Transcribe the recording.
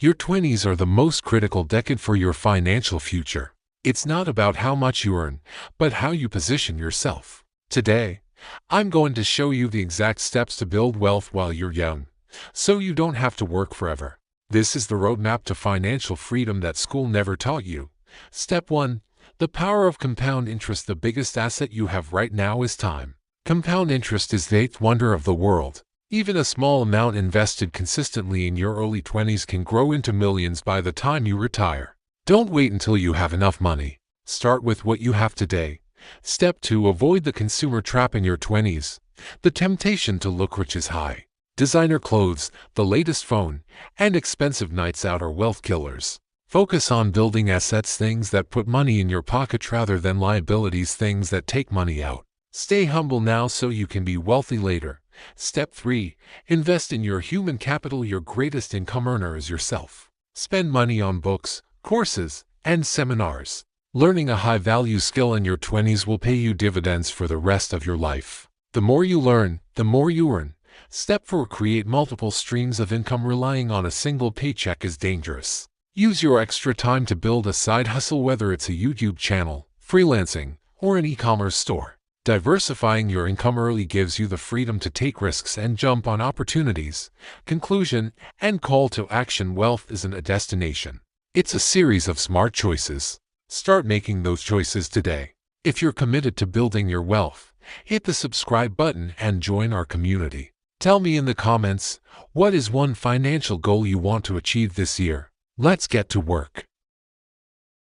Your 20s are the most critical decade for your financial future. It's not about how much you earn, but how you position yourself. Today, I'm going to show you the exact steps to build wealth while you're young, so you don't have to work forever. This is the roadmap to financial freedom that school never taught you. Step 1. The power of compound interest. The biggest asset you have right now is time. Compound interest is the eighth wonder of the world. Even a small amount invested consistently in your early 20s can grow into millions by the time you retire. Don't wait until you have enough money. Start with what you have today. Step 2. Avoid the consumer trap in your 20s. The temptation to look rich is high. Designer clothes, the latest phone, and expensive nights out are wealth killers. Focus on building assets, things that put money in your pocket rather than liabilities, things that take money out. Stay humble now so you can be wealthy later. Step 3. Invest in your human capital. Your greatest income earner is yourself. Spend money on books, courses, and seminars. Learning a high-value skill in your 20s will pay you dividends for the rest of your life. The more you learn, the more you earn. Step 4. Create multiple streams of income. Relying on a single paycheck is dangerous. Use your extra time to build a side hustle, whether it's a YouTube channel, freelancing, or an e-commerce store. Diversifying your income early gives you the freedom to take risks and jump on opportunities. Conclusion and call to action: wealth isn't a destination. It's a series of smart choices. Start making those choices today. If you're committed to building your wealth, hit the subscribe button and join our community. Tell me in the comments, what is one financial goal you want to achieve this year? Let's get to work.